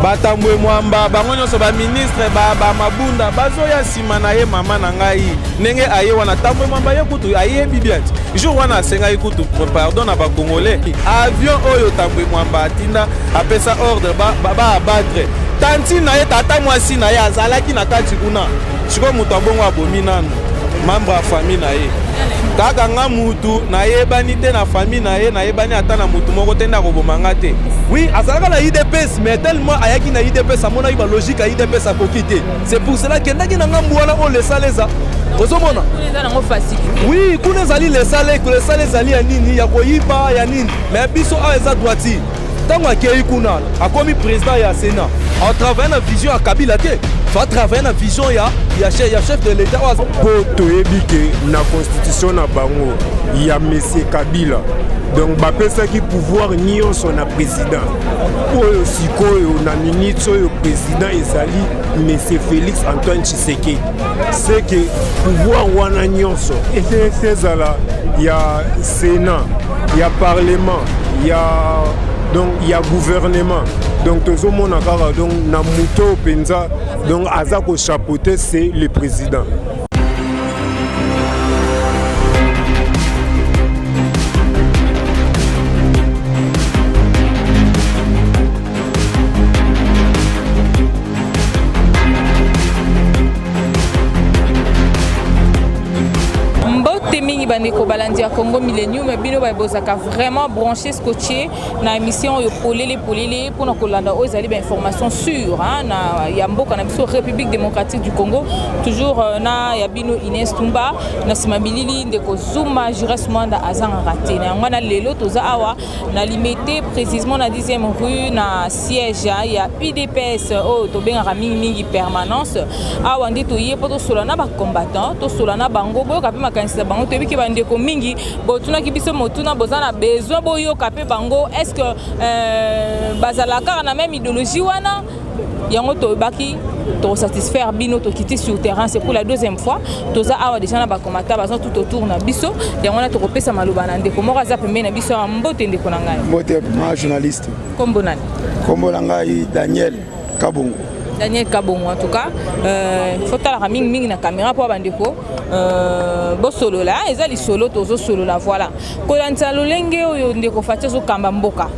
Batambwe Mwamba bango nyonso ba ministre ba mabunda bazoya sima na ye mama na ngai ndenge aye wana Tambwe Mwamba ye kutu aye bibiati jour wana asenga ye kutu pardon na ba congolais avion oyo Tambwe Mwamba atinda apesa ordre ba abattre tanti na ye tata mwasi na ye azalaki na kati kuna siko mutu abongo abomi nanu membre ya famille na ye kaka nga mutu na yebani te na famille na ye na yebani ata na mutu moko te ndako bomanga te. Oui, azalaka na IDPS mais tellement ayaki na IDPS amona iba logique à IDPS a kokite. C'est pour cela que ndaki na ngambu wana on laissa les a. Ozomona. Oui, kuna zali les salles zali ya nini ya koyiba ya nini. Mais biso a eza droiti. Tango akei kuna akomi président ya Sénat. En travaillant na vision à Kabila te. Fa travailler na vision ya chef de l'État. Po toyebike na constitution na bango ya monsieur Kabila. Donc bapesaki pouvoir nyonso na président. Oyo sikoyo na minute oyo président ezali monsieur Félix Antoine Tshisekedi. C'est que pouvoir wana nyonso ezala ya Sénat, ya parlement, donc il y a gouvernement. Donc tout le monde a donc na muto penza donc azako chapeauté c'est le président. Bandeko balandi ya Congo Millennium bino ba bozaka vraiment branché scotché na émission yo polele pour na kolanda o ezali ba information sûre na ya mboka na biso République démocratique du Congo toujours na ya bino Inès Tumba na simabilili ndeko Zuma Juras Mwanda azanga raté na ngwana lelo toza awa na limité précisément na 10e rue na siège ya UDPS o to benga mingi permanence awa ndi to ye poto solana ba combattant to solana bango boyo kapi makanisa bango to biki bandeko mingi botuna kibiso motuna bozana besoin boyo kapé bango est-ce que bazalaka na même idéologie wana yango to baki to satisfaire bino to quitter sur terrain c'est pour la deuxième fois toza awa déjà na ba komata bazon tout autour na biso yango na to kopesa maloba na ndeko moko za pembe na biso ya mbote ndeko na ngai mbote ma journaliste kombo nani kombo na ngai Daniel Kabongo. Daniel Kabongo en tout cas faut tala mingi na caméra pour bandeko bo solo là ezali solo tozo solo la voilà ko lanta lolenge oyo ndeko fatia zo kamba mboka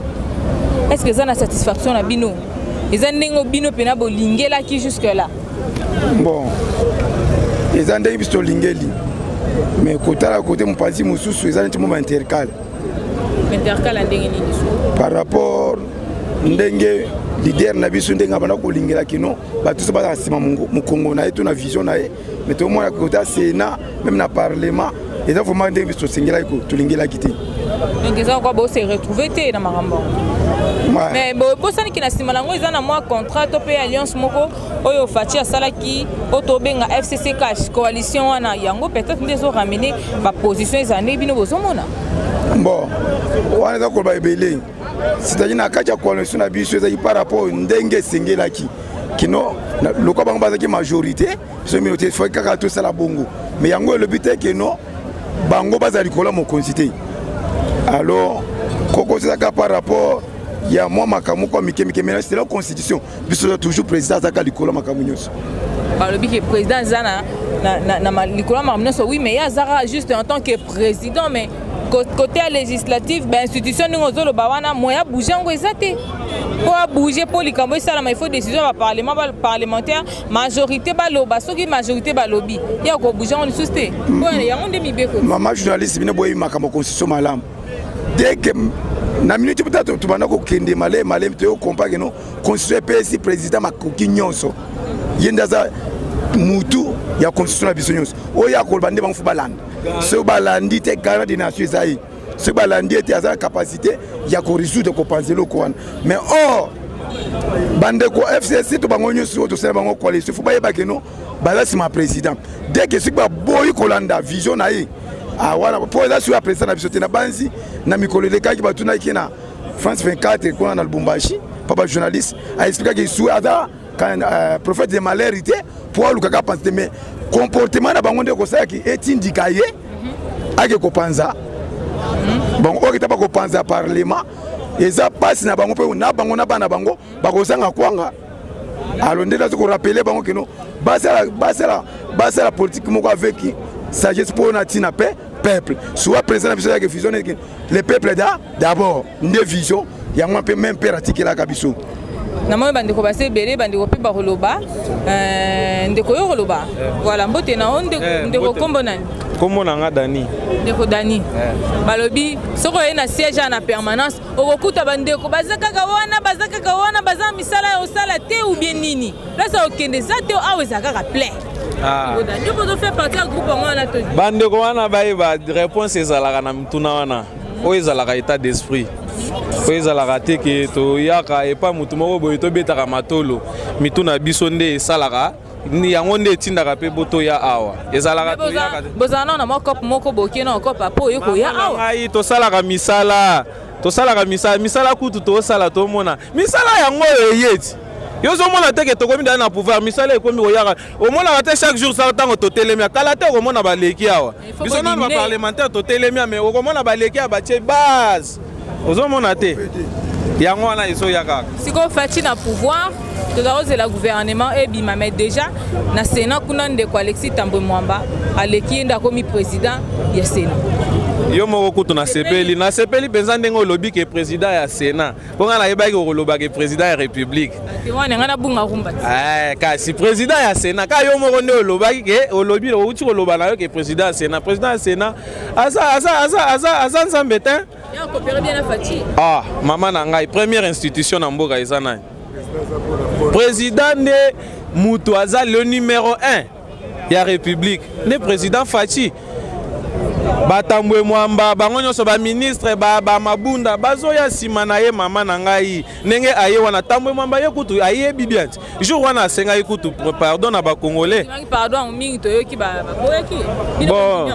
est-ce que ça na satisfaction na bino ezandengo bino pena bo lingela ki jusque là bon ezandenge biso lingeli mais kotala côté mpasi mususu ezanti mo intercal ndenge nini par rapport ndenge leader na biso ndenga bana ko lingela kino batuso ba sima mu Congo na eto na vision na e mais tout moi côté Sénat même na parlement et donc vraiment ndenge biso singela ko to lingela kiti donc ça quoi bo se retrouver té na marambo mais bo sani ki na sima lango ezana moi contrat to pe alliance moko oyo fatia salaki oto benga FCC cash coalition wana yango peut-être ndezo ramener ba position ezane bino bozomona bon wana za ko ba ebele c'est-à-dire na kaja coalition na biso ezaki par rapport ndenge sengelaki kino le ko bango bazaki majorité so minorité faut kaka to sala bongo mais yango le but est que non bango bazali kola mo concité alors koko c'est ça par rapport ya moi makamu kwa mike mais c'est la constitution biso toujours président zaka likola makamu nyonso par le bique président zana na likola makamu nyonso oui mais ya zara juste en tant que président mais côté législatif ben institution ningo zolo bawana moya bouger ngo ezate pour bouger pour likambo ça il faut décision ba parlement parlementaire majorité ba loba soki majorité ba lobby ya ko bouger on susté bon ya on demi beko mama journaliste bino boyi makambo constitution malam dès que na minute peut-être tu bana ko kende malé to compare no constitution PS président makoki nyonso yenda za mutu ya constitution la biso nyonso o ya ko bande banfu balanda ce balandi te garant des nations ezai ce balandi était à la capacité ya ko résoudre ko penser le quoi mais or bande ko FCC to bango nyonso to sala bango coalition faut ba yeba que non bala c'est ma président dès que ce ba boy kolanda vision na yi ah voilà pour la sur la président na biso te na banzi na mikolo le kaki batuna kina France 24 ko na Lubumbashi papa journaliste a expliqué que sous ada quand prophète de malhérité pour le kaka penser mais comportement na bango ndeko ça qui est indiqué ake ko panza bon o kitaba ko panza parlement eza pasi na bango pe na bango na bana bango bakozanga kwanga alondela ko rappeler bango que non basala politique moko avec sagesse pour na tina peuple soit président biso ya vision le peuple d'abord une vision ya moi même pratique la kabiso na moi bandeko base belé bandeko pe bakoloba ndeko yo koloba voilà mbote na ndeko kombo nani kombo nanga Dani ndeko Dani balobi soko ena siège na permanence okokuta bandeko bazaka wana baza misala ya osala te ou bien nini lasa okende za te aweza kaka plein Dani bozo faire partie du groupe wana to bandeko wana ba réponse ezalaka na mtuna wana o ezalaka état d'esprit oyo ezalaka te ke toyaka epa mutu moko boye tobetaka matolo mituna biso nde esalaka yango nde etindaka mpe botoya awa ezalaka toyaka te bozala na mokope moko bokie na okopa po oyo koya awa ngai tosalaka misala kutu tosala tomona misala yango oyo eyeti yo ozomona teke tokomi dali na pouvoir misala ekomi koyaka omonaka te chaque jour sala ntango totelemia kala te okomona baleki awa biso nano baparlementaire totelemia me okomona baleki awa batie base ozomona te yango wana ezoyaka sikoyo fati na pouvoir tozozela gouvernement ebima mais déjà na Sénat kuna ndeko Alexis Tambwe Mwamba aleki enda komi président ya Sénat yo moko kutu nasepeli mpenza ndenge olobi ke président ya Sénat mpo nga nayebaki okoloba ke président ya république wana nga nabunga kumbati kasi président ya Sénat ka yo moko nde olobaki ke olobi outi koloba na yo ke président ya Sénat aza nzambe te mama na ngai première institution na mboka eza nani président nde mutu aza le numéro 1 ya république nde président Faci Batambwe Mwamba bango nyonso ba ministre ba mabunda bazoya sima na ye mama na ngai ndenge aye wana Tambwe Mwamba ye kutu aye bibianti jour wana asenga ye kutu pardon na ba congolais pardon mingi toyoki ba boyaki bon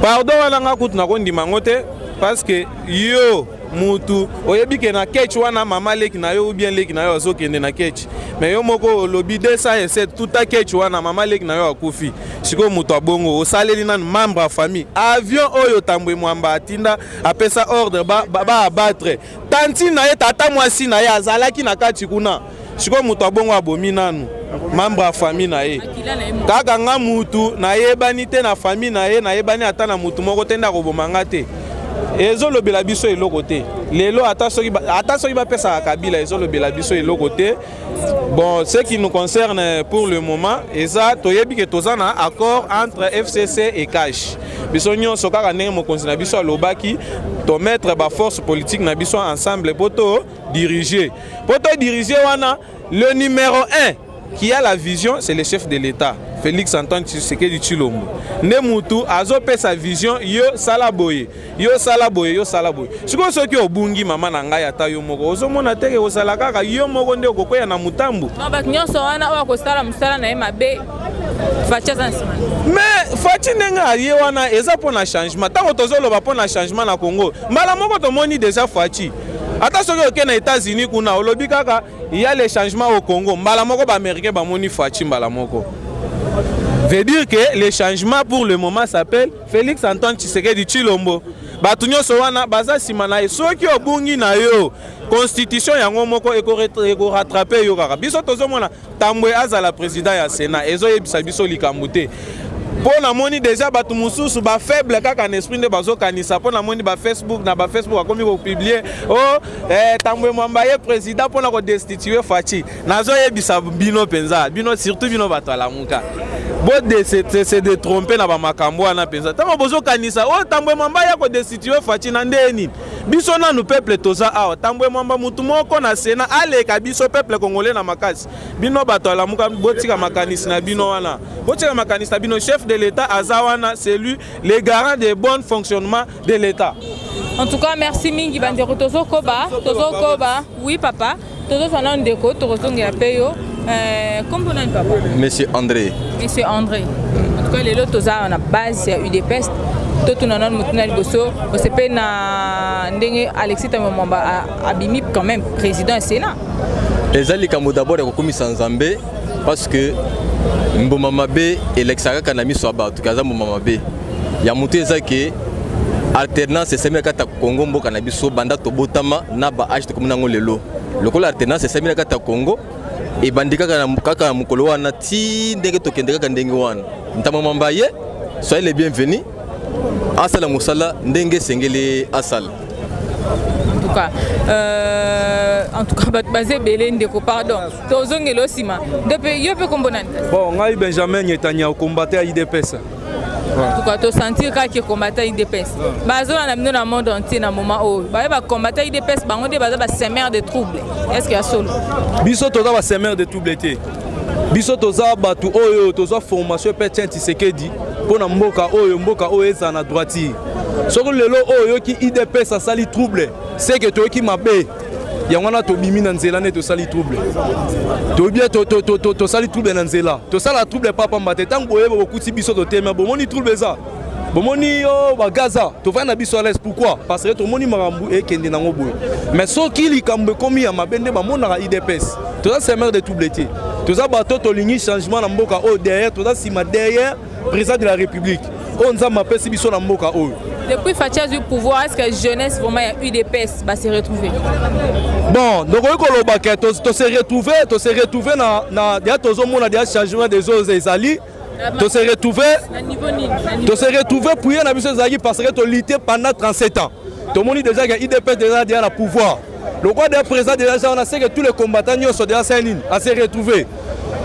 pardon wana nga kutu na kondima ngote parce que yo mutu oyebi ke na ketch wana mama leki na yo ou bien leki na yo azokende na ketch mais yo moko lobi 207 tout a ketch wana mama leki na yo akufi siko mutu abongo osaleli nanu membre ya famille avion oyo Tambwe Mwamba atinda apesa ordre ba abattre tanti na ye tata mwasi na ye azalaki na kati kuna siko mutu abongo abomi nanu membre ya famille na ye kaka nga mutu nayebani te na famille na ye nayebani ata na mutu moko te nda kobomanga te ezolobela biso eloko te lelo ata soki bapesaka Kabila ezolobela biso eloko te bon ce qui nous concerne pour le moment eza toyebi ke toza na accord entre FCC et CASH biso nyonso kaka ndenge mokonzi na biso alobaki to mettre ba force politique na biso ensemble pour to diriger wana le numéro 1 qui a la vision c'est le chef de l'État Félix Antoine Tshisekedi Tshilombo ne mutu azope sa vision yo sala boye siko soki obungi mama na ngai ata yo moko ozomona teke osala kaka yo moko nde okokoya na mutambu bato nyonso wana oyo akosala mosala na ye mabe Faci aza nsima mais Faci ndenge aye wana eza mpo na changement ntango tozoloba mpo na changement na Congo mbala moko tomoni déjà Faci ata soki oke na États-Unis kuna olobi kaka ya le changement au Congo mbala moko ba-américain bamoni Faci mbala moko veut dire que le changement pour le moment s'appelle Félix Antoine Tshisekedi Tshilombo bato nyonso wana baza nsima na ye soki obungi na yo constitution yango moko ekorattrape yo kaka biso tozomona Tambwe azala président ya Sénat ezoyebisa biso likambo te mpo namoni déjà bato mosusu bafaible kaka na esprit nde bazokanisa mpo namoni bafacebook akomi kopublie Tambwe Mwamba ye président mpona kodestitue Faci nazoyebisa bino mpenza bino surtout bino bato alamuka se détromper na bamakambo wana mpenza ntango bozokanisa Tambwe Mwamba ya kodestitue Faci na nde nini biso nanu peuple toza awa Tambwe Mwamba mutu moko na Sénat aleka biso peuple congolais na makasi bino bato alamuka botika makanisi na bino wana botika makanisi na bino chef de l'État azawana c'est lui le garant de bon fonctionnement de l'État. En tout cas merci mingi bandeko tozokoba oui papa tozofana ndeko tozongela peyo comment on papa Monsieur André en tout cas lelo toza na base ya UDPS totunana mutuna liboso osepe na ndenge Alexis Tambwe Mwamba abimi quand même président du Sénat ezali kamo d'abord ya kokomisa nzambe parce que mboma mabe elekisaka na miso ya bato kaza mboma mabe ya mutu eza ke alternance esemeli kata Congo mboka na biso banda tobotama na ba age to komuna ngo lelo lokola alternance esemeli kata Congo e bandika kaka mukolo wana ti ndenge tokende kaka ndenge wana ntama mambaye soyez les bienvenus asala musala ndenge sengeli asala en tout cas basé belé ndeko pardon tozongelo sima depuis yo pe kombonani bon ngai Benjamin Netanyahu combattait à IDPS. En tout cas, tu sentir qu'il combattre IDPS. Bazona na dans monde entier na moment où ba combattre IDPS bango de baza ba semer de troubles. Est-ce qu'il y a solo? Biso toza ba semer de troubles té. Biso toza batu oyo toza formation pe Tshisekedi pona mboka oyo eza na droiti. Soko lelo oyo ki IDPS a sali trouble, c'est que to ki mabe. Yangwana to bimi na nzela ne to sali trouble. To bien to sali trouble na nzela. To sala trouble papa mbate tango boyeba bokuti biso to tema bomoni trouble za. Bomoni yo ba Gaza to va na biso à l'aise pourquoi? Parce que to moni marambu e kende na ngoboy. Mais so kili kambe komi ya mabende ba mona ka IDPS. To za semer de trouble té. To za bato to lingi changement na mboka o derrière to za sima derrière président de la République. On za mapesi biso na mboka o. Depuis Fatia du pouvoir, est-ce que la jeunesse vraiment y a eu des UDPS va se retrouver? Bon, donc on se retrouver na dia tozo mona dia changement des eaux ezali. To se retrouver pour y na biso ezali parce que to lutter pendant 37 ans. To moni déjà que IDPS déjà dia na pouvoir. Le roi des présidents déjà on a sait que tous les combattants sont déjà à se retrouver.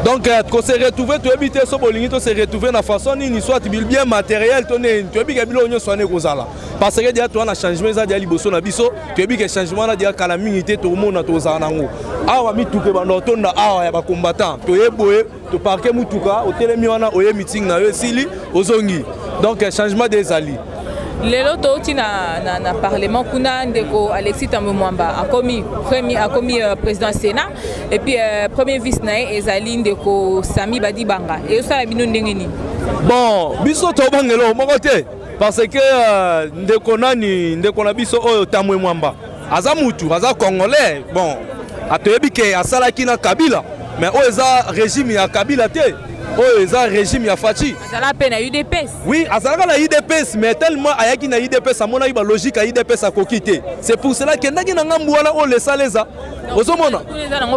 Donc, quand se retrouver, tu habites ce bolingi, tu se retrouver na façon ni soit bien matériel, tu habites que tu soigné kozala. Parce que déjà tu as un changement ça dia liboso na biso, tu habites que changement na dia calamité tout le monde na tozana ngo. Awa mi tuke bando tonda awa ya ba combattant. To yeboye, to parquer mutuka, au telemi wana oye meeting na yo sili ozongi. Donc changement des alliés. Lelo toti na parlement kuna ndeko Alexis Tambwe Mwamba a commis président Sénat et puis premier vice nae ezali ndeko Sami Badi Banga et ça bino ndenge ni bon biso to bangelo moko te parce que ndeko na biso oyo Tambwe Mwamba aza mutu aza congolais bon atoyebi ke asalaki na Kabila mais oyo eza régime ya Kabila te. Oh, ça régime ya Fachi. Ça la peine à UDPS. Oui, ça la UDPS, mais tellement ayaki na UDPS, à mon avis, logique à UDPS à kokité. C'est pour cela que ndaki na ngambouala on les saleza. Ozomona.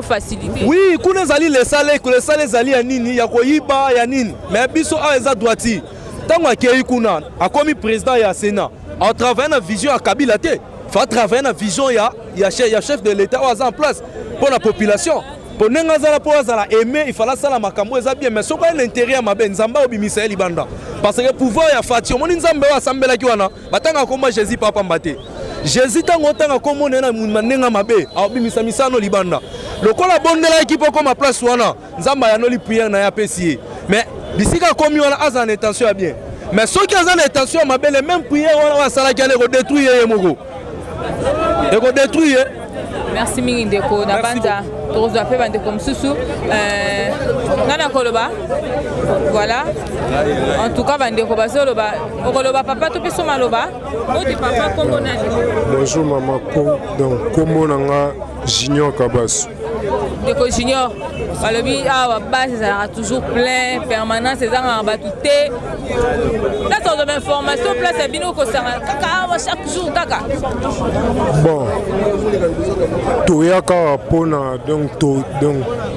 Facilité. Oui, kuna zali les salés zali ya nini, ya koyiba ya nini. Mais biso a eza droiti. Tango akei kuna, a commis président ya Sénat. En travaillant na vision à Kabila te. Faut travailler na vision ya chef de l'État en place pour la population. Pour n'engazala pour azala aimer il fallait ça la makambo eza bien mais soko l'intérieur mabe nzamba obimisa libanda parce que pouvoir ya Fati omoni nzambe wa sambela ki wana batanga komba Jésus papa mbate Jésus tango tanga komona na manenga mabe obimisa misano libanda lokola bondela équipe comme place wana nzamba ya noli prière na ya pesi mais bisika komi wana azana intention ya bien mais soki azana intention mabe les même prière wana wa sala ki ale ko détruire ye moko et ko détruire. Merci mingi ndeko na banza tozo ape bande comme susu nana koloba voilà en tout cas bande ko bazoloba okoloba papa to peso maloba oti papa kombo nani bonjour maman donc kombo nanga Junior Kabasu ndeko Junior balobi awa base ça toujours plein permanence ezanga batute là sorte d'information place bino ko sanga kaka chaque jour kaka bon toyaka pona donc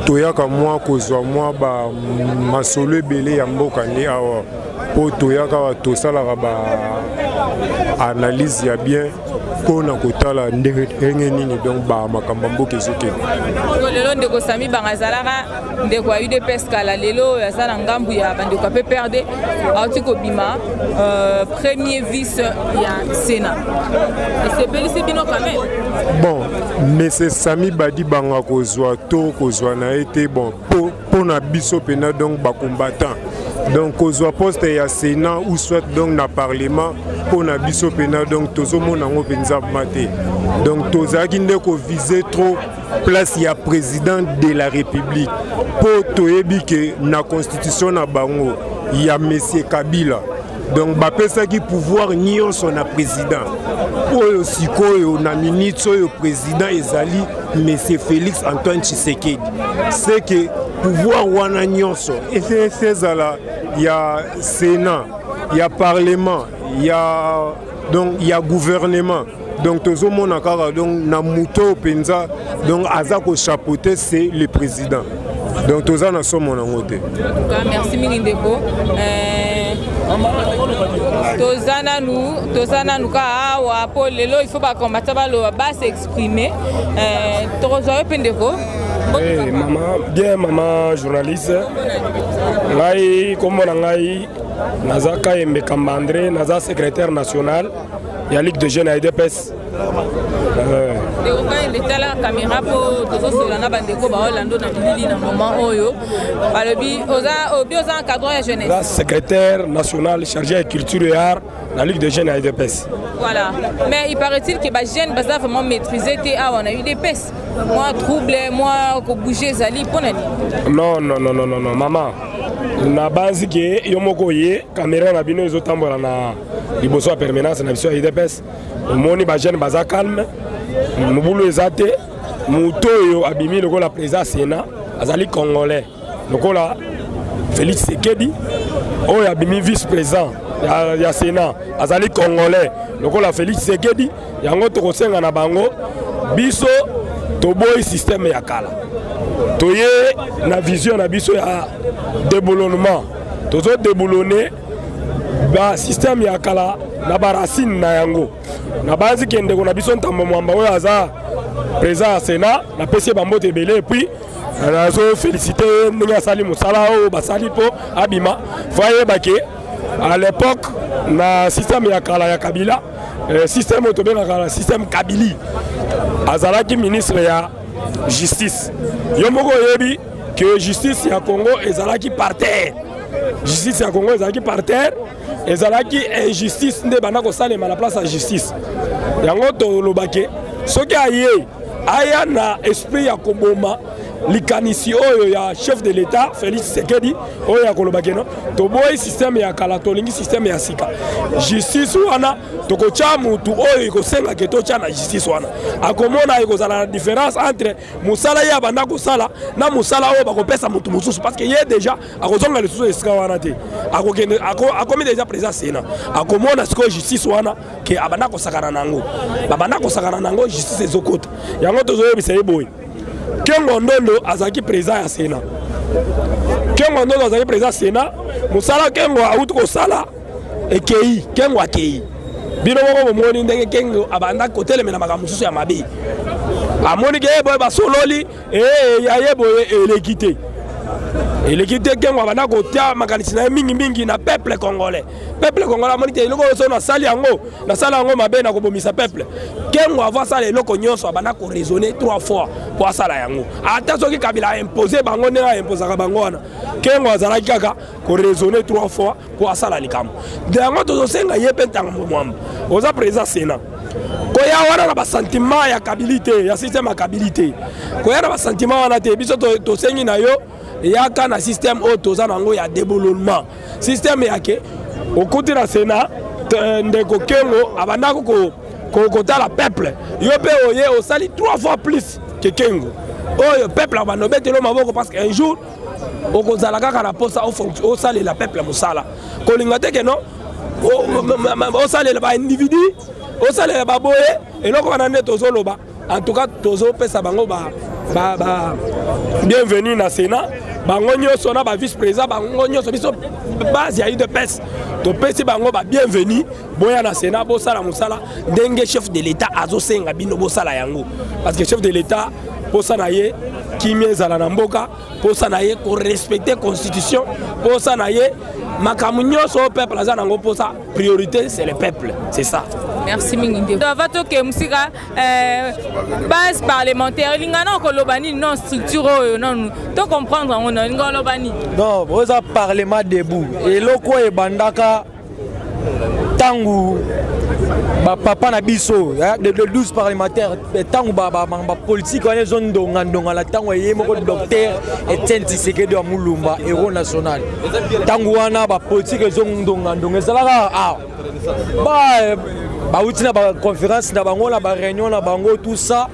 toyaka moi kozwa moi ba masolo ebele ya mboka ni awa po toyaka tosalaka ba analyse ya bien pona kotala ndenge nini donc ba makambo mboka ezoke lelo ndeko Sami bangazalaka ndeko ya UDPS kala lelo yazala ngambu ya bandeko pe perdre article bima premier vice ya Sénat et c'est belle bino quand même bon mais c'est Sami Badi Banga kozwa na été bon pona biso pena donc ba combattant donc kozwa poste ya Sénat ou soit donc na parlement pona biso pena donc tozomona ngo penza maté donc tozaki ndeko viser trop place ya président de la République po toyebi ke na constitution na bango ya monsieur Kabila donc bapesaki pouvoir nyonso na président oyo sikoyo na minute oyo président ezali monsieur Félix Antoine Tshisekedi c'est que pouvoir wana nyonso ezala ya Sénat ya parlement ya donc il y a gouvernement. Donc tout le monde a donc na muto penza donc azako chapeauté c'est le président. Donc tout ça na somo na ngote. Merci Mingindeko. Tozana nous ka wa po lelo il faut pas combattre ba s'exprimer. Tozoyo Pendeko. Eh maman, bien maman journaliste. Ngai comme ngai Nazaka Mbekamba André, Naza secrétaire national de la Ligue de jeunes à IDPS. La caméra pour tous ceux qui bandeko ba Orlando na Bilili na moment oyo. Balobi oza encadreur ya jeunesse. Naza secrétaire national chargé de culture et art de la Ligue de jeunes à IDPS. Voilà. Mais il paraît-il que les jeunes baza vraiment maîtriser on a eu des pèses. Moi trouble, moi ko bouger zali ponani. Non maman. Na base que yomoko ye caméra na bino ezotambola na liboso ya permanence na biso ya IDPS. Omoni ba jeune baza calme. Mubulu ezate mutoyo abimi lokola président Sénat azali congolais. Lokola Félix Sekedi oyo abimi vice-président ya Sénat azali congolais. Lokola Félix Sekedi yango tokosenga na bango biso toboyi système ya kala. Toye na vision na biso ya déboulonnement. Tozo déboulonner ba système ya kala na ba racine na yango. Na base kende ko na biso ntambo mwamba oyo aza président ya Sénat na pesi bambote belé et puis nazo féliciter ndenge asali musala o basali po abima. Voyez baké à l'époque na système ya kala ya Kabila système autobengaka na système Kabili azalaki ministre ya justice. Yomoko yebi que justice ya Congo ezalaki par terre. Justice ya Congo ezalaki par terre. Ezalaki injustice nde bana ko salema la place à justice. Yango to lobake soki aya na esprit ya koboma likanisi oyo ya chef de l'État Félix Sekedi oyo ya kolobake no to boy système ya kala to lingi système ya sika justice wana to ko cha mutu oyo ko senga ke to cha na justice wana akomona iko zala la différence entre musala ya banda ko sala na musala oyo bako pesa mutu mususu parce que yé déjà akozonga le susu esika wana te akokende akomi déjà président Sénat akomona siko justice wana ke abanda ko sakana nango babanda ko sakana nango justice ezokota yango to zoyo bisaye boy Kengo Ndondo azaki président ya Sénat. Kengo Ndondo azaki président Sénat. Musala Kengo autu ko sala ekei Kengo akei. Bino moko bomoni ndenge Kengo abanda kotele mena makambo mususu ya mabe. Amoni ke boy basololi ya yebo elekité. Elekité Kengo abanda kotia makanisi na mingi na peuple congolais. Peuple congolais amoni te eloko so na sali yango mabe na kobomisa peuple. Kengo avoir ça eloko nyonso abanda ko raisonner 3 fois pour sala yango. Ata soki Kabila imposer bango ne a imposer bango wana. Kengo azalaki kaka ko raisonner 3 fois pour sala likambo. De yango to senga yepe ntango mwamba. Oza président Sénat. Koya wana na ba sentiment ya kabilité, ya système ya kabilité. Koya na ba sentiment wana te biso to sengi na yo yaka na système otoza nango ya déboulonnement. Système yake okuti na Sénat ndeko Kengo abanda ko la peuple. Yo pe oye osali 3 fois plus que Kengo. Oyo peuple abanda betelo maboko parce qu'un jour okozala kaka na posa au sali la peuple musala. Kolinga te ke non au sali ba individu au sali ba boye et loko kanande tozo loba. En tout cas tozo pesa bango ba bienvenue na Sénat. Bango nyonso na ba vice-président bango nyonso biso base ya IDPS to pesi bango ba bienvenue boya na Sénat bo sala musala ndenge chef de l'État azosenga bino bo sala yango parce que chef de l'État posa na ye kimie zala na mboka posa na ye ko respecter constitution posa na ye makambo nyonso peuple aza nango posa priorité c'est le peuple c'est ça. Merci Minginde. Vato ke musika base parlementaire lingana ko lobani non structure non to comprendre on linga lobani. Non, oza parlement debout et loko e bandaka tangu ba papa na biso de 12 parlementaires tangu ba politique wana zone ndonga la tangu ye moko docteur Etienne Tshisekedi wa Mulumba héros national. Tangu wana ba politique zone ndonga ezalaka ba utina ba conférence na bango na ba réunion na bango tout ça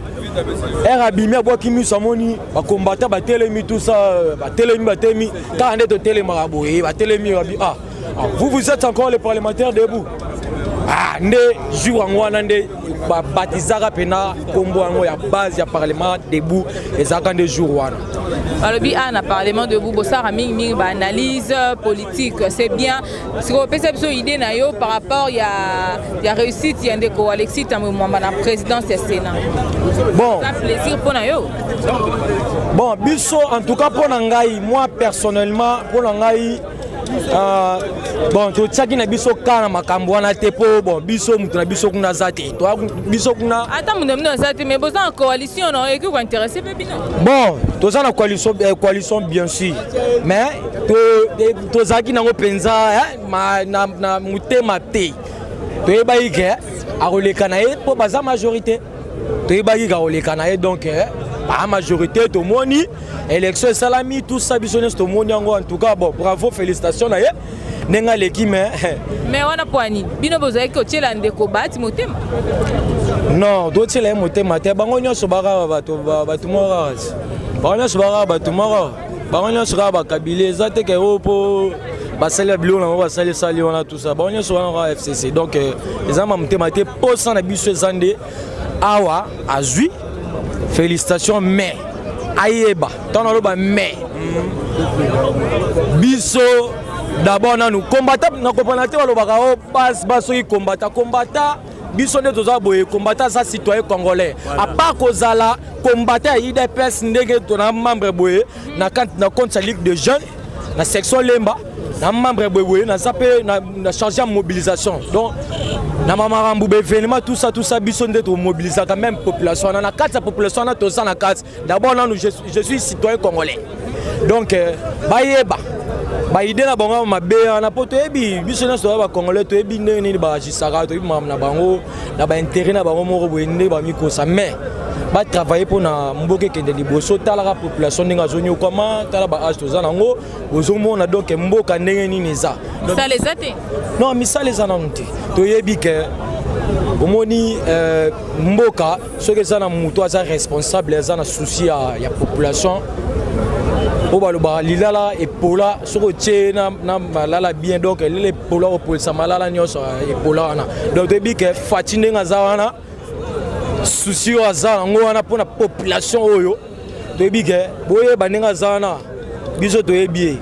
Erabimi a boki musamoni ba combattant ba telemi tout ça ba telemi quand on est au télémarabout ba telemi vous êtes encore les parlementaires debout nde jour yango wana nde babatizaka pena kombo yango ya base ya parlement debout ezalaka nde jour wana. Alobi na parlement debout bosara mingi ba analyse politique, c'est bien. Si vous pensez que idée na yo par rapport ya réussite ya ndeko Alexis Tambwe-Mwamba na présidence ya Sénat. Bon, ça plaisir pour na yo. Bon, biso en tout cas pour ngai, moi personnellement pour ngai bon to tsaki na biso kana makambo wana te po bon biso mutu na biso kuna zate to biso kuna ata mutu na zate mais boza en coalition non et que vous intéressez pe bino. Bon to za na coalition bien sûr mais to zaki nango penza na mutema te to ebayi ke a rolekana e po baza majorité to ebayi ka rolekana e donc la majorité de moni élection salami tout ça bisonnes to moni en tout cas bon bravo félicitations na ye nenga l'équipe mais wana poani bino bozai ko tshela ndeko bati motema non do tshela motema te bango nyoso baka bato mora bango nyoso baka bato mora bango nyoso ka ba kabile za te ke opo basali bilo na basali sali wana tout ça bango nyoso wana FCC donc ezama motema te posa na biso ezande awa azui félicitations mais ayeba tant loba mais biso d'abord nous combattant na comprendre te balobaka o baso yi combattant biso ne toza boye combattant ça citoyen congolais à part kozala combattant IDPS ndenge to na membre boye na compte sa ligue de jeunes na section lemba na membre boye na zape na changer mobilisation donc na mamarambu événement tout ça biso nde to mobiliser quand même population na carte la population na to ça na carte d'abord non je suis citoyen congolais donc bayeba ba idée na bango mabe na poto ebi biso na so ba congolais to ebi nini ba jisaka to ebi na bango na ba intérêt na bango moko boende ba mikosa mais ba travailler pour na mboke kende liboso tala la population ninga zonyo comment tala ba age to za nango ozomona donc mboka ndenge nini za ça les a té non mais ça les a nanti to yebi ke omoni mboka ce que ça na muto za responsable za na souci ya population o baloba lilala epola soko tie na malala bien donc les pola opolisa malala nyoso epola wana donc yebi ke fatine nga za wana souci wa za ngo wana pona population oyo to yebi ke boye banenga za wana biso to yebi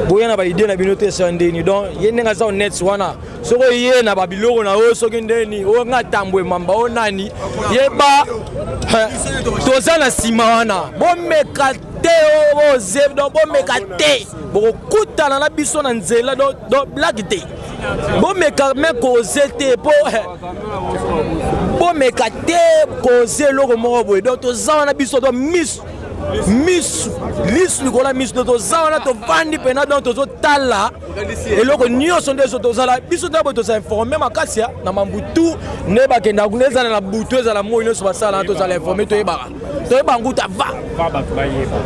boye na ba idée na binote sandeni donc yenenga za net wana soko ye na babiloko na o soki ndeni o nga Tambwe-Mwamba o nani yeba toza na sima wana bomeka te o zeb donc bomeka te bokutana na biso na nzela donc blague te bomeka me koze te po bomeka te koze loko moko boye donc toza wana biso donc miss likola miss to zawana to vandi pena donc tozo tala eloko nyonso ndeso tozala biso ndabo toza informer makasi na mambutu ne bakenda kuneza na butu ezala moyo nyonso basala tozala informer to yeba nguta va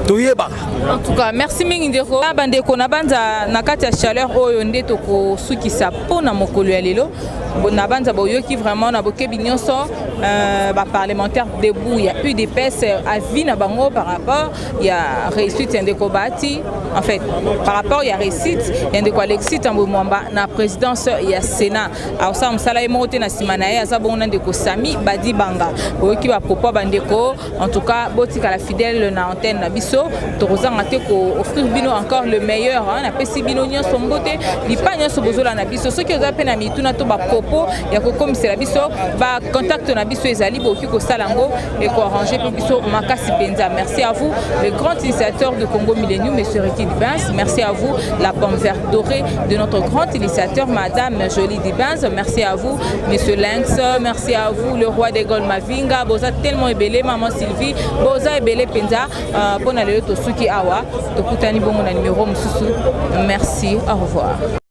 to yeba en tout cas merci mingi ndeko bandeko na banza na kati ya chaleur oyo nde toko sukisa pona mokolo ya lelo na banza boyoki vraiment na bokebi nyonso ba parlementaire debout ya UDPS avis na bango par rapport ya réussite ndeko bati en fait par rapport ya réussite ndeko Alexis Tambwe-Mwamba na présidence ya Sénat asa msala ye mote na simana ya za bongo ndeko Sami Badi Banga boyoki ba propos bandeko en tout cas botika la fidèle na antenne na biso tozanga te ko offrir bino encore le meilleur na pesi bino nyonso mbote lipanya so bozola na biso soki oza pe na mituna to ba propos ya ko komisela biso ba contact na biso ezali boki ko salango et ko arranger pour biso makasi penza. Merci à vous le grand initiateur de Congo Millennium monsieur Ricky Dibens, merci à vous la pomme verte dorée de notre grand initiateur madame Jolie Dibens, merci à vous monsieur Lynx, merci à vous le roi des Gol Mavinga boza tellement ebelé maman Sylvie boza ebelé penza pour na lelo to suki awa to kutani bongo na numéro mususu merci au revoir.